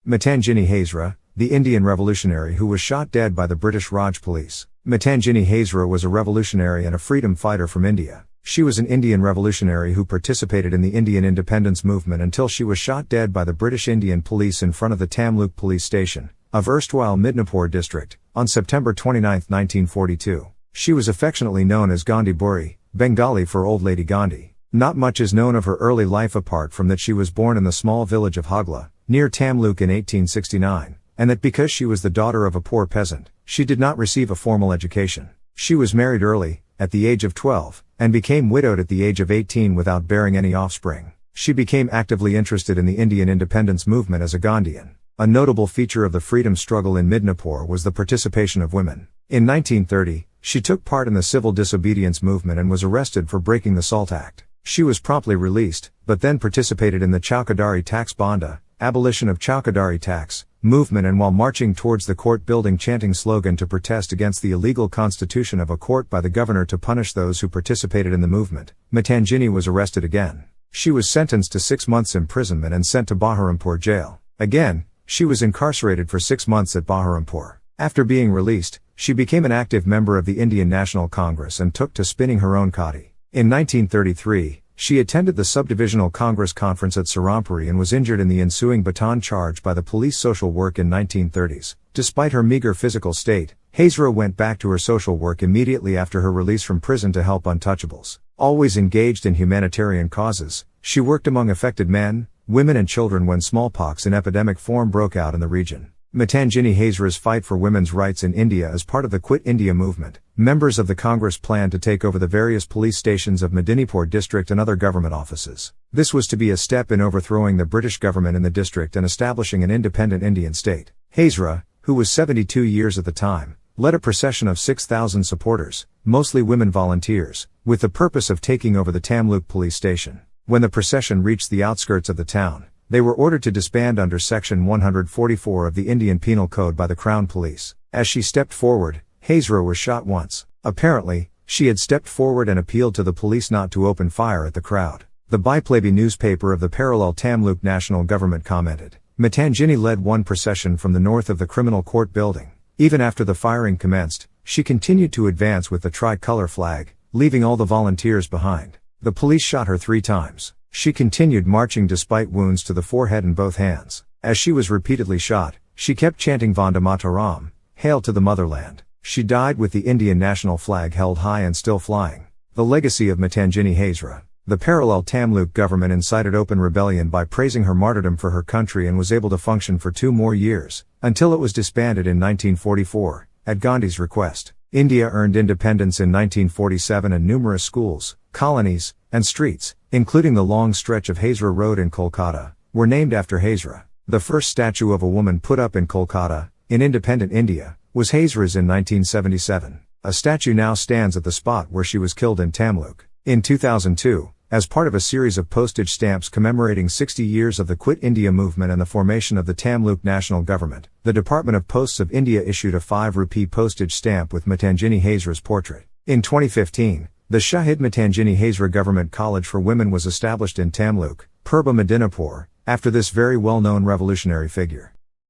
Matangini Hazra, the Indian revolutionary who was shot dead by the British Raj police. Matangini Hazra was a revolutionary and a freedom fighter from India. She was an Indian revolutionary who participated in the Indian independence movement until she was shot dead by the British Indian police in front of the Tamluk Police Station of erstwhile Midnapore District on September 29, 1942. She was affectionately known as Gandhi buri, Bengali for Old Lady Gandhi. Not much is known of her early life apart from that she was born in the small village of Hagla, near Tamluk in 1869, and that because she was the daughter of a poor peasant, she did not receive a formal education. She was married early, at the age of 12, and became widowed at the age of 18 without bearing any offspring. She became actively interested in the Indian independence movement as a Gandhian. A notable feature of the freedom struggle in Midnapore was the participation of women. In 1930, she took part in the civil disobedience movement and was arrested for breaking the SALT Act. She was promptly released, but then participated in the Chowkidari tax banda, abolition of Chowkidari tax, movement, and while marching towards the court building chanting slogan to protest against the illegal constitution of a court by the governor to punish those who participated in the movement, Matangini was arrested again. She was sentenced to 6 months imprisonment and sent to Baharampur jail. Again, she was incarcerated for 6 months at Baharampur. After being released, she became an active member of the Indian National Congress and took to spinning her own khadi. In 1933, she attended the Subdivisional Congress Conference at Serampuri and was injured in the ensuing baton charge by the police social work in 1930s. Despite her meager physical state, Hazra went back to her social work immediately after her release from prison to help untouchables. Always engaged in humanitarian causes, she worked among affected men, women and children when smallpox in epidemic form broke out in the region. Matangini Hazra's fight for women's rights in India is part of the Quit India movement. Members of the Congress planned to take over the various police stations of Midnapore District and other government offices. This was to be a step in overthrowing the British government in the district and establishing an independent Indian state. Hazra, who was 72 years at the time, led a procession of 6,000 supporters, mostly women volunteers, with the purpose of taking over the Tamluk Police Station. When the procession reached the outskirts of the town, they were ordered to disband under Section 144 of the Indian Penal Code by the Crown Police. As she stepped forward, Hazra was shot once. Apparently, she had stepped forward and appealed to the police not to open fire at the crowd. The Biplabi newspaper of the parallel Tamluk national government commented, Matangini led one procession from the north of the criminal court building. Even after the firing commenced, she continued to advance with the tricolour flag, leaving all the volunteers behind. The police shot her 3 times. She continued marching despite wounds to the forehead and both hands. As she was repeatedly shot, she kept chanting Vande Mataram, Hail to the Motherland. She died with the Indian national flag held high and still flying. The legacy of Matangini Hazra. The parallel Tamluk government incited open rebellion by praising her martyrdom for her country and was able to function for 2 more years, until it was disbanded in 1944, at Gandhi's request. India earned independence in 1947 and numerous schools, colonies, and streets, including the long stretch of Hazra Road in Kolkata, were named after Hazra. The first statue of a woman put up in Kolkata, in independent India, was Hazra's in 1977. A statue now stands at the spot where she was killed in Tamluk. In 2002, as part of a series of postage stamps commemorating 60 years of the Quit India movement and the formation of the Tamluk national government, the Department of Posts of India issued a 5 rupee postage stamp with Matangini Hazra's portrait. In 2015, the Shahid Matangini Hazra Government College for Women was established in Tamluk, Purba Midnapore, after this very well-known revolutionary figure.